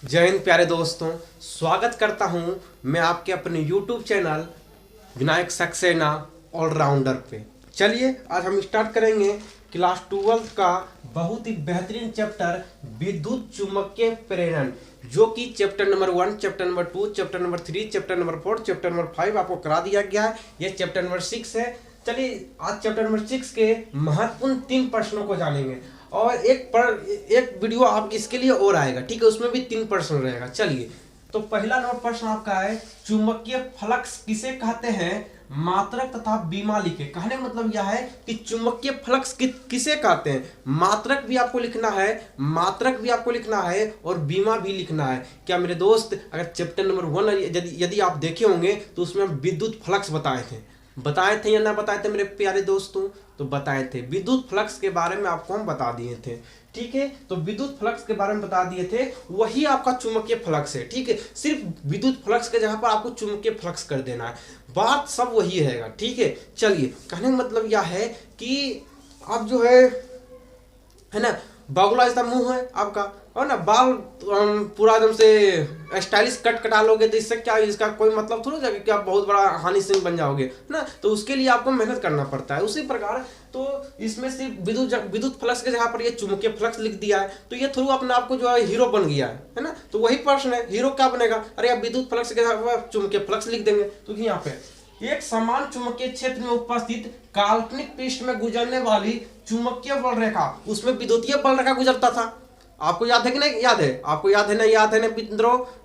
जय हिंद प्यारे दोस्तों, स्वागत करता हूं मैं आपके अपने YouTube channel Vinayak Saxena allrounder पे। चलिए आज हम स्टार्ट करेंगे क्लास 12 का बहुत ही बेहतरीन चैप्टर विद्युत चुम्बकीय प्रेरण, जो कि chapter number 1, chapter number 2, chapter number 3, chapter number 4, chapter number 5 आपको करा दिया गया है। यह चैप्टर नंबर 6 है। चलिए आज चैप्टर नंबर 6 के महत्वपूर्ण 3 प्रश्नों को जानेंगे और एक वीडियो आप इसके लिए और आएगा, ठीक है, उसमें भी 3 प्रश्न रहेगा। चलिए तो पहला नंबर प्रश्न आपका है, चुंबकीय फ्लक्स किसे कहते हैं? मात्रक तथा बीमा लिखे। कहने का मतलब यह है कि चुंबकीय फ्लक्स किसे कहते हैं। मात्रक भी आपको लिखना है, मात्रक भी आपको लिखना है और बीमा भी लिखना है। क्या मेरे दोस्त, अगर चैप्टर नंबर 1 यदि आप देखे होंगे तो उसमें हम विद्युत फ्लक्स बताए थे या ना बताए थे मेरे प्यारे दोस्तों? तो बताए थे। विद्युत फ्लक्स के बारे में आपको हम बता दिए थे, ठीक है। तो विद्युत फ्लक्स के बारे में बता दिए थे, वही आपका चुंबकीय फ्लक्स है, ठीक है। सिर्फ विद्युत फ्लक्स के जगह पर आपको चुंबकीय फ्लक्स कर देना है, बात सब वही रहेगा, ठीक है। चलिए कहने का मतलब यह है कि आप जो है ना, बागुला जैसा मुंह है आपका, और ना बाल पूरा एकदम से स्टाइलिश कटा लोगे तो इससे क्या, इसका कोई मतलब थोड़ा जाएगा कि आप बहुत बड़ा हनी सिंह बन जाओगे ना। तो उसके लिए आपको मेहनत करना पड़ता है। उसी प्रकार तो इसमें सिर्फ विद्युत फ्लक्स के जगह पर ये चुंबकीय फ्लक्स लिख दिया है, तो ये थ्रू अपने आप को जो है हीरो बन गया है ना। तो वही प्रश्न है, हीरो क्या बनेगा? अरे आप विद्युत फ्लक्स के जगह पर चुंबकीय फ्लक्स लिख देंगे। तो यहाँ पे एक समान चुंबकीय क्षेत्र में उपस्थित काल्पनिक पृष्ठ में गुजरने वाली चुंबकीय बल रेखा, उसमें विद्युतीय बल रेखा गुजरता था। आपको याद है कि नहीं याद है? आपको याद है ना? याद है ना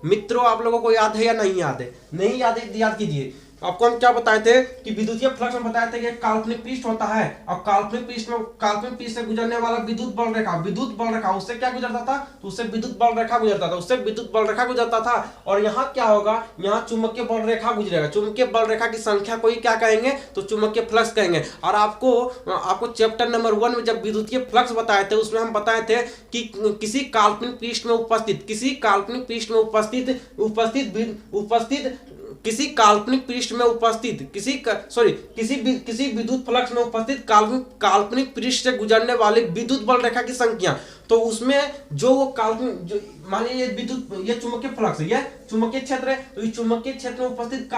मित्रों आप लोगों को याद है या नहीं याद है? नहीं याद है, याद कीजिए। आपको हम क्या बताए थे कि विद्युतीय फ्लक्स में बताए थे कि काल्पनिक पृष्ठ होता है, और काल्पनिक पृष्ठ से गुजरने वाला विद्युत बल रेखा उससे क्या गुजरता था? तो उससे विद्युत बल रेखा गुजरता था। और यहाँ क्या होगा? यहाँ चुंबकीय बल रेखा गुजरेगा। चुंबकीय बल रेखा की संख्या को ही क्या कहेंगे? तो चुंबकीय फ्लक्स कहेंगे। और आपको चैप्टर नंबर 1 में जब विद्युतीय फ्लक्स बताए थे, उसमें हम बताए थे कि किसी काल्पनिक पृष्ठ में उपस्थित किसी काल्पनिक पृष्ठ में उपस्थित किसी विद्युत फ्लक्स में उपस्थित काल्पनिक पृष्ठ से गुजरने वाले विद्युत बल रेखा की संख्या। तो उसमें जो वो काल्पनिक, मानिए ये चुंबकीय फ्लक्स है, ये चुंबकीय क्षेत्र है, तो इस चुंबकीय क्षेत्र में उपस्थित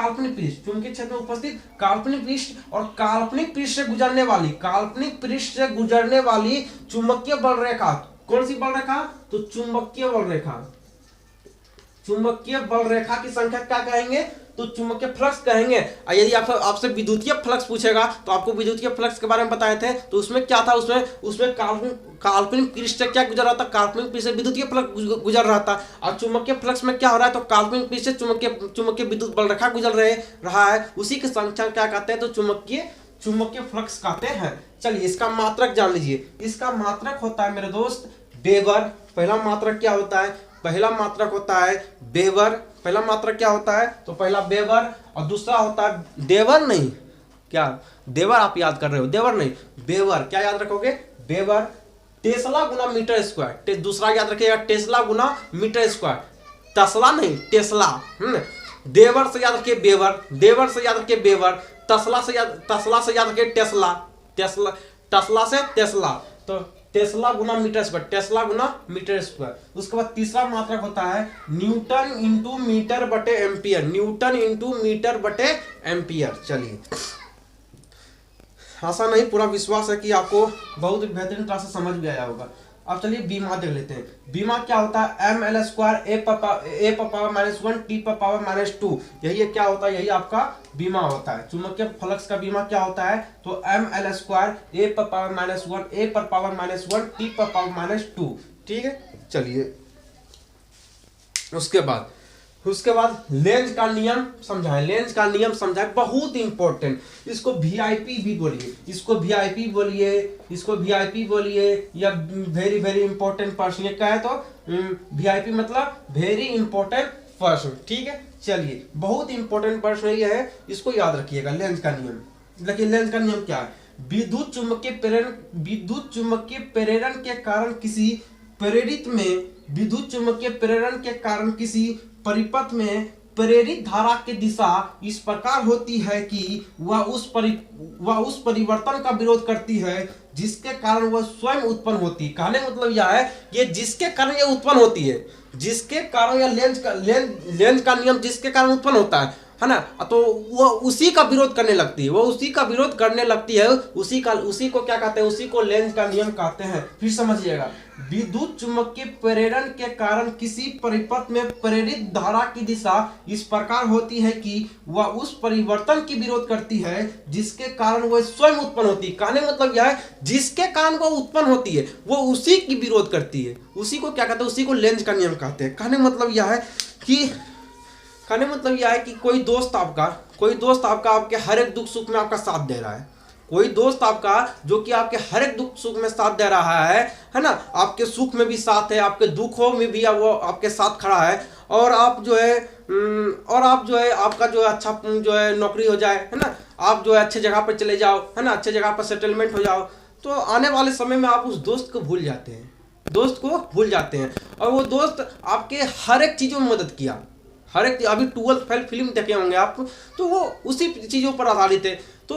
काल्पनिक पृष्ठ और काल्पनिक पृष्ठ से गुजरने वाली चुंबकीय बल रेखा, कौन सी बल रेखा? तो चुंबकीय बल रेखा की संख्या क्या कहेंगे? तो चुंबकीय फ्लक्स कहेंगे। और यदि आपसे विद्युतीय फ्लक्स पूछेगा तो आपको विद्युतीय फ्लक्स के बारे में बताए थे, तो उसमें क्या था? उसमें काल्पनिक पृष्ठ से क्या गुजर रहा था? काल्पनिक पृष्ठ से विद्युतीय फ्लक्स गुजर रहा था। और चुंबकीय फ्लक्स में क्या हो रहा है? तो काल्पनिक पृष्ठ से चुंबकीय विद्युत बल रेखा गुजर रहा है, उसी की संख्या क्या कहते हैं? तो चुंबकीय फ्लक्स कहते हैं। चलिए इसका मात्रक जान लीजिए। इसका मात्रक होता है मेरे दोस्त वेबर। पहला मात्रक क्या होता है? पहला मात्रक होता है वेबर। पहला मात्रक क्या होता है? तो पहला वेबर, और दूसरा होता है देवर। नहीं, क्या देवर आप याद कर रहे हो? देवर नहीं, वेबर। क्या याद रखोगे? वेबर टेस्ला गुना मीटर स्क्वायर। दूसरा याद रखिएगा, टेस्ला गुना मीटर स्क्वायर। तस्ला नहीं, टेस्ला। देवर से याद रखिए वेबर, देवर से याद रखिए वेबर, तस्ला से याद रखिए टेस्ला, तस्ला से टेस्ला। तो टेस्ला गुना मीटर स्क्वायर। उसके बाद तीसरा मात्रक होता है न्यूटन इंटू मीटर बटे एम्पियर। चलिए आशा नहीं, पूरा विश्वास है कि आपको बहुत बेहतरीन तरह से समझ भी आया होगा। अब चलिए बीमा देख लेते हैं। बीमा क्या होता है? ml square a power -1 t power -2। यही क्या होता है? यही आपका बीमा होता है। चुंबकीय फ्लक्स का बीमा क्या होता है? तो ml square a power -1 t power -2, ठीक है। चलिए उसके बाद लेंज का नियम समझाएं, बहुत इंपॉर्टेंट। इसको वीआईपी भी बोलिए, इसको वीआईपी बोलिए या वेरी वेरी इंपॉर्टेंट पर्सन। ये क्या है? तो वीआईपी मतलब वेरी इंपॉर्टेंट पर्सन, ठीक है। चलिए बहुत इंपॉर्टेंट पर्सन ये है, इसको याद रखिएगा। लेंज का नियम, देखिए लेंज का नियम क्या है? विद्युत चुंबकीय प्रेरण के कारण किसी परिपथ में प्रेरित धारा की दिशा इस प्रकार होती है कि वह उस परिवर्तन का विरोध करती है जिसके कारण वह स्वयं उत्पन्न होती है। कहने का मतलब यह है, ये जिसके कारण ये उत्पन्न होती है, जिसके कारण या लेंज का नियम जिसके कारण उत्पन्न होता है ना, तो वो उसी का विरोध करने लगती है, वो उसी का विरोध करने लगती है, उसी को क्या कहते हैं, उसी को लेंज का नियम कहते हैं। फिर समझिएगा, विद्युत चुम्बकीय प्रेरण के कारण किसी परिपथ में प्रेरित धारा की दिशा इस प्रकार होती है कि वह उस परिवर्तन की विरोध करती है जिसके कारण वह स्वयं उत्पन्न होती है। कहने मतलब यह है, जिसके कारण वो उत्पन्न होती है वो उसी की विरोध करती है, उसी को क्या कहते हैं, उसी को लेंज का नियम कहते हैं। कहने मतलब यह है कि कोई दोस्त आपका आपके हर एक दुख सुख में आपका साथ दे रहा है, कोई दोस्त आपका जो कि आपके हर एक दुख सुख में साथ दे रहा है ना, आपके सुख में भी साथ है, आपके दुखों में भी वो आपके साथ खड़ा है, और आप जो है आपका जो है अच्छा जो है नौकरी हो जाए, है ना, आप जो है अच्छे जगह पर चले जाओ, है ना, अच्छे जगह पर सेटलमेंट हो जाओ, तो आने वाले समय में आप उस दोस्त को भूल जाते हैं, और वो दोस्त आपके हर एक चीज़ों में मदद किया, हर एक, अभी 12th फेल फिल्म देखे होंगे आप, तो वो उसी चीज़ों पर आधारित है। तो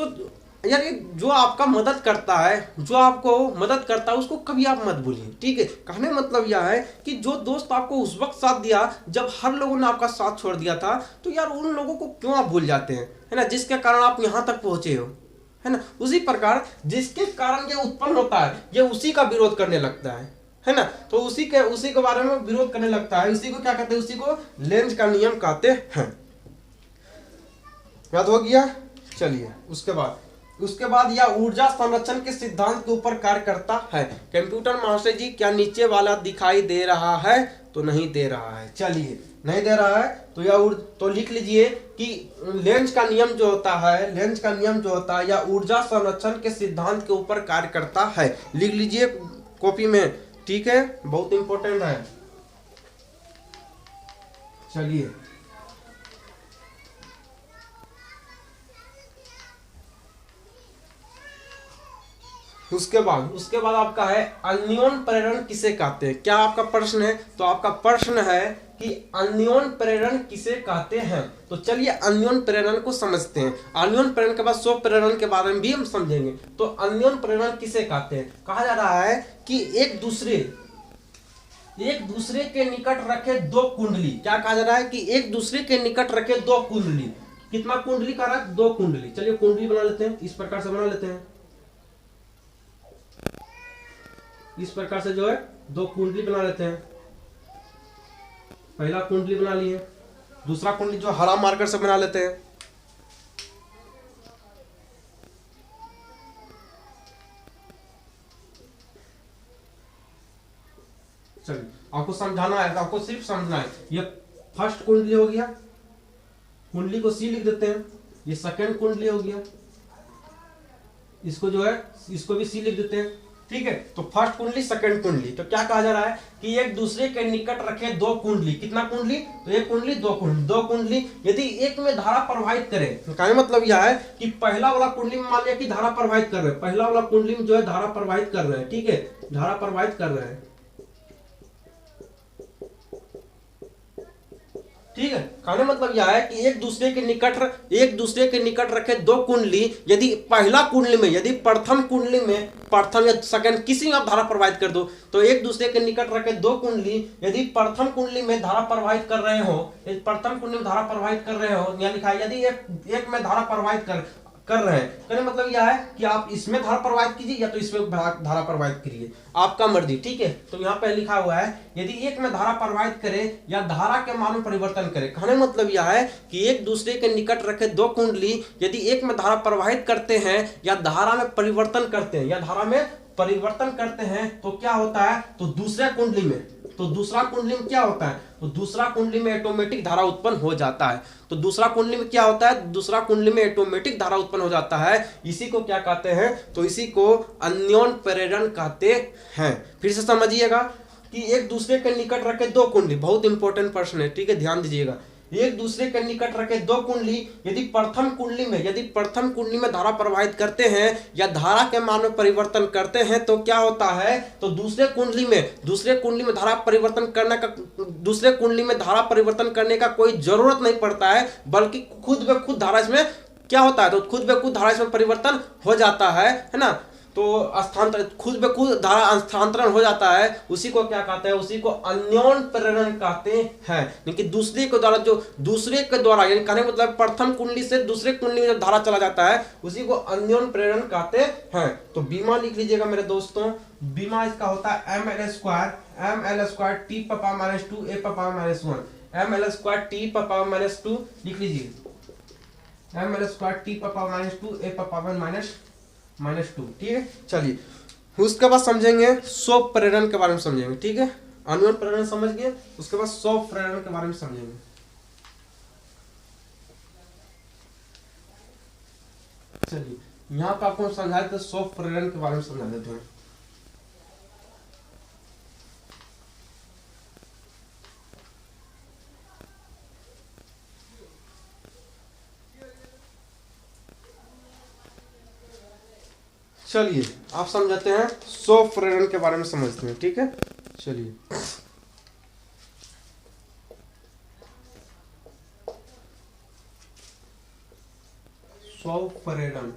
यार जो आपका मदद करता है, जो आपको मदद करता है, उसको कभी आप मत भूलिए, ठीक है। कहने मतलब यह है कि जो दोस्त आपको उस वक्त साथ दिया जब हर लोगों ने आपका साथ छोड़ दिया था, तो यार उन लोगों को क्यों आप भूल जाते हैं, है ना, जिसके कारण आप यहाँ तक पहुंचे हो, है ना। उसी प्रकार जिसके कारण ये उत्पन्न होता है, ये उसी का विरोध करने लगता है ना, तो उसी के बारे में विरोध करने लगता है, उसी को क्या कहते हैं, उसी को लेंज का नियम कहते हैं। याद हो गया। चलिए उसके बाद यह ऊर्जा संरक्षण के सिद्धांत के ऊपर कार्य करता है। कंप्यूटर मास्टर जी, क्या नीचे वाला दिखाई दे रहा है? तो नहीं दे रहा है। चलिए, नहीं दे रहा है तो लिख लीजिए कि लेंज का नियम जो होता है यह ऊर्जा संरक्षण के सिद्धांत के ऊपर कार्य करता है। लिख लीजिए कॉपी में, ठीक है, बहुत इंपॉर्टेंट है। चलिए, उसके बाद आपका है अन्योन प्रेरण किसे कहते हैं। क्या आपका प्रश्न है? तो आपका प्रश्न है कि अन्योन प्रेरण किसे कहते हैं। तो चलिए अन्योन प्रेरण को समझते हैं। अन्योन प्रेरण के बाद स्व प्रेरण के बारे में भी हम समझेंगे। तो अन्योन प्रेरण किसे कहते हैं? कहा जा रहा है कि एक दूसरे के निकट रखे दो कुंडली। क्या कहा जा रहा है? कि एक दूसरे के निकट रखे दो कुंडली। कितना कुंडली कह रहा है? दो कुंडली। चलिए कुंडली बना लेते हैं, इस प्रकार से बना लेते हैं। इस प्रकार से जो है दो कुंडली बना लेते हैं। पहला कुंडली बना लिए, दूसरा कुंडली जो हरा मार्कर से बना लेते हैं। चलिए, आपको समझाना है, आपको सिर्फ समझना है। ये फर्स्ट कुंडली हो गया, कुंडली को सी लिख देते हैं। ये सेकंड कुंडली हो गया, इसको जो है इसको भी सी लिख देते हैं। ठीक है, तो फर्स्ट कुंडली सेकंड कुंडली। तो क्या कहा जा रहा है कि एक दूसरे के निकट रखे दो कुंडली। कितना कुंडली? तो एक कुंडली, दो कुंडली यदि एक में धारा प्रवाहित करे। तो कहने मतलब यह है कि पहला वाला कुंडली में मान लिया कि धारा प्रवाहित कर रहे हैं, पहला वाला कुंडली में जो है धारा प्रवाहित कर रहे हैं। ठीक है, धारा प्रवाहित कर रहे हैं। ठीक है, कहने मतलब यह है कि एक दूसरे के निकट रखे दो कुंडली, यदि पहला कुंडली में, यदि प्रथम कुंडली में, प्रथम या सेकंड किसी में आप धारा प्रवाहित कर दो, तो एक दूसरे के निकट रखे दो कुंडली यदि प्रथम कुंडली में धारा प्रवाहित कर रहे हो, या लिखा है यदि एक में धारा प्रवाहित कर रहे हैं। कहने मतलब यह है कि आप इसमें धारा प्रवाहित कीजिए या तो इसमें धारा प्रवाहित करिए, आपका मर्जी। ठीक है, तो यहाँ पे लिखा हुआ है यदि एक में धारा प्रवाहित करे या धारा के मान में परिवर्तन करे। कहने मतलब यह है कि एक दूसरे के निकट रखे दो कुंडली यदि एक में धारा प्रवाहित करते हैं या धारा में परिवर्तन करते हैं, तो क्या होता है? तो दूसरा कुंडली में क्या होता है? तो दूसरा कुंडली में ऑटोमेटिक धारा उत्पन्न हो जाता है। तो दूसरा कुंडली में क्या होता है? दूसरा कुंडली में ऑटोमेटिक धारा उत्पन्न हो जाता है। इसी को क्या कहते हैं? तो इसी को अन्योन प्रेरण कहते हैं। फिर से समझिएगा कि एक दूसरे के निकट रखे दो कुंडली, बहुत इंपॉर्टेंट प्रश्न है। ठीक है, ध्यान दीजिएगा। एक दूसरे के निकट रखे दो कुंडली यदि प्रथम कुंडली में धारा प्रवाहित करते हैं या धारा के मान में परिवर्तन करते हैं, तो क्या होता है? तो दूसरे कुंडली में धारा परिवर्तन करने का कोई जरूरत नहीं पड़ता है, बल्कि खुद ब खुद धारा इसमें क्या होता है? तो खुद ब खुद धारा इसमें परिवर्तन हो जाता है ना। तो स्थानांतरण खुद ब खुद धारा स्थानांतरण हो जाता है, उसी को क्या कहते हैं, उसी को अन्योन प्रेरण कहते हैं। यानी कि दूसरे के द्वारा, जो दूसरे के द्वारा, यानी कहने मतलब प्रथम कुंडली से दूसरे कुंडली में जो धारा चला जाता है उसी को अन्योन प्रेरण कहते हैं। तो बीमा लिख लीजिएगा मेरे दोस्तों, बीमा इसका होता है ml² t power minus 2 a power minus 1, ml² t power minus 2 लिख लीजिए, ml² t power minus 2 a power minus 2। ठीक है, चलिए उसके बाद समझेंगे स्वप्रेरण प्रेरण के बारे में समझेंगे। ठीक है, अन्योन प्रेरण समझ गए, उसके बाद स्वप्रेरण प्रेरण के बारे में समझेंगे। चलिए यहाँ पे आपको समझाए थे स्वप्रेरण प्रेरण के बारे में समझा देते हैं। चलिए आप समझाते हैं स्वप्रेरण प्रेरण के बारे में समझते हैं। ठीक है, चलिए स्वप्रेरण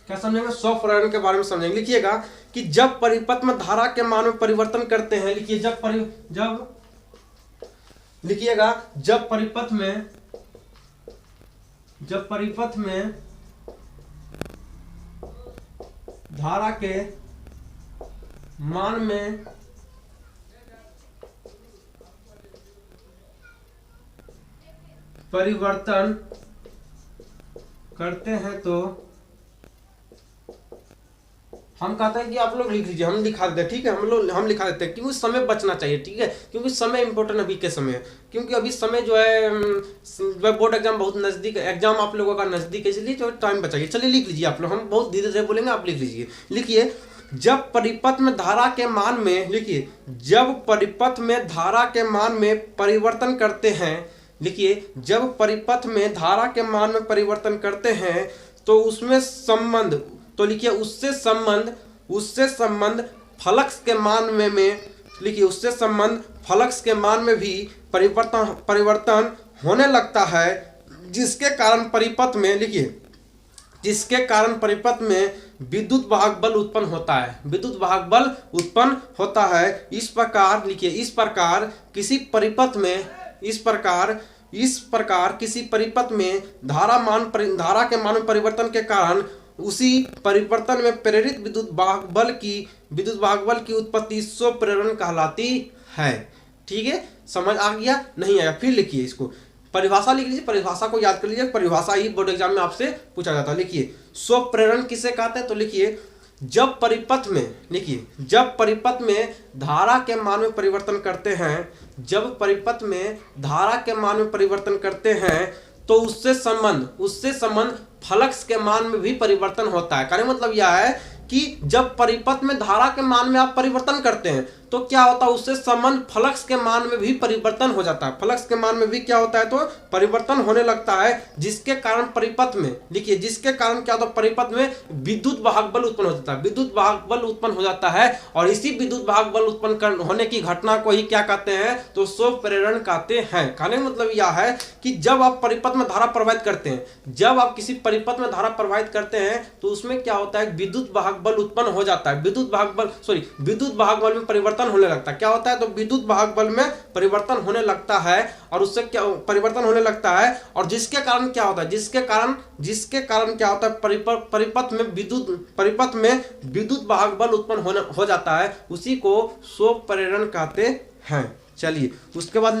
क्या समझेंगे, स्वप्रेरण के बारे में समझेंगे। लिखिएगा कि जब परिपथ में धारा के मान में परिवर्तन करते हैं, लिखिए लिखिएगा जब परिपथ में धारा के मान में परिवर्तन करते हैं तो हम कहते हैं कि आप लोग लिख लीजिए, हम लिखा देते हैं। ठीक है, हम लिखा देते हैं क्योंकि समय बचना चाहिए। ठीक है, क्योंकि समय इंपॉर्टेंट अभी के समय है, क्योंकि अभी समय जो है बोर्ड एग्जाम बहुत नजदीक, एग्जाम आप लोगों का नजदीक है, इसलिए जो टाइम बचाइए। चलिए लिख लीजिए आप लोग, हम बहुत धीरे धीरे बोलेंगे, आप लिख लीजिए। लिखिए जब परिपथ में धारा के मान में, लिखिए जब परिपथ में धारा के मान में परिवर्तन करते हैं, लिखिए जब परिपथ में धारा के मान में परिवर्तन करते हैं तो उसमें संबंध, तो लिखिए उससे संबंध फ्लक्स के मान में लिखिए उससे संबंध फ्लक्स के मान में भी परिवर्तन होने लगता है, जिसके कारण परिपथ में, लिखिए जिसके कारण परिपथ में विद्युत वाहक बल उत्पन्न होता है, विद्युत वाहक बल उत्पन्न होता है। इस प्रकार लिखिए इस प्रकार किसी परिपथ में धारा के मान में परिवर्तन के कारण उसी परिवर्तन में प्रेरित विद्युत वाहक बल की उत्पत्ति स्वप्रेरण कहलाती है। ठीक है, समझ आ गया, नहीं आया फिर लिखिए इसको, परिभाषा लिख लीजिए, परिभाषा को याद कर लीजिए, परिभाषा ही बोर्ड एग्जाम में आपसे पूछा जाता है। लिखिए स्वप्रेरण किसे कहते हैं, तो लिखिए जब परिपथ में धारा के मान में परिवर्तन करते हैं, जब परिपथ में धारा के मान में परिवर्तन करते हैं तो उससे संबंध फ्लक्स के मान में भी परिवर्तन होता है। कहने मतलब यह है कि जब परिपथ में धारा के मान में आप परिवर्तन करते हैं तो क्या होता है, उससे संबंध फ्लक्स के मान में भी परिवर्तन हो जाता है, फ्लक्स के मान में भी क्या होता है, तो परिवर्तन होने लगता है, जिसके कारण परिपथ में, लिखिए जिसके कारण क्या होता है, परिपथ में विद्युत वाहक बल उत्पन्न हो जाता है, विद्युत वाहक बल उत्पन्न हो जाता है। और इसी विद्युत वाहक बल उत्पन्न होने की घटना को ही क्या कहते हैं, तो स्वप्रेरण कहते हैं। कहने का मतलब यह है कि जब आप परिपथ में धारा प्रवाहित करते हैं, जब आप किसी परिपथ में धारा प्रवाहित करते हैं तो उसमें क्या होता है, विद्युत वाहक बल उत्पन्न हो जाता है, विद्युत वाहक बल में परिवर्तन होने लगता है। क्या होता है, तो विद्युत वाहक बल में परिवर्तन होने लगता है, और उससे क्या परिवर्तन होने लगता है, और जिसके कारण क्या होता है, जिसके कारण क्या होता है, परिपथ में विद्युत वाहक बल उत्पन्न हो जाता है, उसी को स्वप्रेरण कहते हैं। चलिए उसके बाद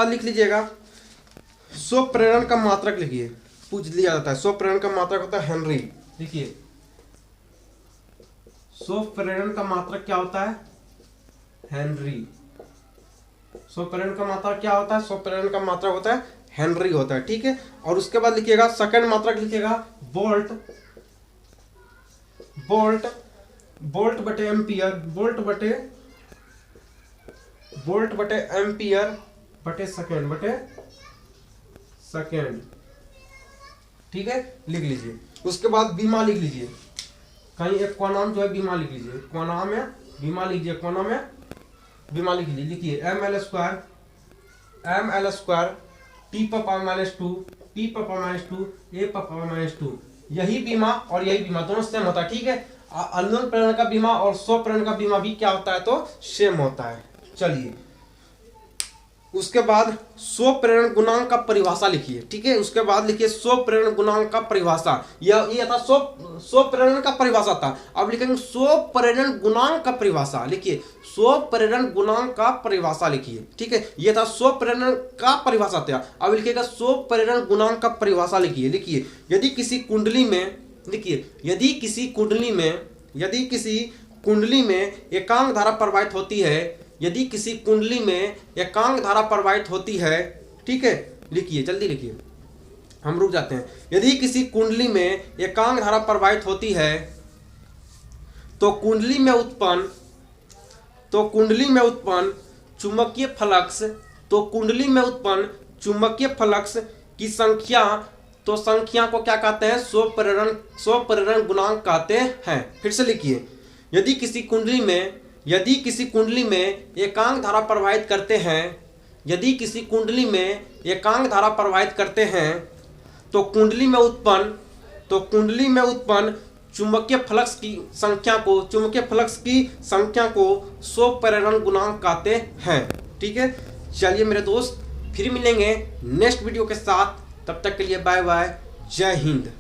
लिख लीजिएगा स्वप्रेरण का मात्रक, लिखिए पूछ लिया जाता है, स्वप्रेरण का मात्रक होता है हेनरी। लिखिए स्वप्रेरण का मात्रक क्या होता है, हेनरी। स्वप्रेरण का मात्रक क्या होता है, स्वप्रेरण का मात्रक होता है हेनरी होता है। ठीक है, और उसके बाद लिखिएगा सेकंड मात्रक, लिखिएगा वोल्ट बटे एम्पियर, वोल्ट बटे एम्पियर बटे सेकेंड। ठीक है, लिख लीजिए। उसके बाद बीमा लिख लीजिए, कहीं एक क्वानाम जो है बीमा लिख लीजिए, क्वानाम है बीमा लीजिए, क्वानाम है बीमा लिख लीजिए। लिखिए ml² t power minus 2 a power minus 2 यही बीमा और यही बीमा दोनों सेम होता है, ठीक है। अननोन प्रेरण का बीमा और स्व प्रेरण का बीमा भी क्या होता है, तो सेम होता है। चलिए उसके बाद स्व प्रेरण गुणांक का परिभाषा लिखिए, ठीक है। उसके बाद लिखिए स्व प्रेरण गुणांक का परिभाषा। ये था स्व प्रेरण का परिभाषा था। अब लिखेंगे स्व प्रेरण गुणांक का परिभाषा। लिखिए स्व प्रेरण गुणांक का परिभाषा लिखिए, ठीक है। ये था स्व प्रेरण का परिभाषा था। अब लिखिएगा स्व प्रेरण गुणांक का परिभाषा लिखिए। लिखिए यदि किसी कुंडली में, लिखिए यदि किसी कुंडली में एकांक धारा प्रवाहित होती है, यदि किसी कुंडली में एकांक धारा प्रवाहित होती है, ठीक है। लिखिए जल्दी लिखिए, हम रुक जाते हैं। यदि किसी कुंडली में एकांक धारा प्रवाहित होती है तो कुंडली में उत्पन्न चुंबकीय फ्लक्स की संख्या, तो संख्या को क्या कहते हैं, स्व प्रेरण गुणांक कहते हैं। फिर से लिखिए यदि किसी कुंडली में एकांक धारा प्रवाहित करते हैं, तो कुंडली में उत्पन्न चुंबकीय फ्लक्स की संख्या को स्व प्रेरण गुणांक कहते हैं, ठीक है। चलिए मेरे दोस्त, फिर मिलेंगे नेक्स्ट वीडियो के साथ। तब तक के लिए बाय बाय, जय हिंद।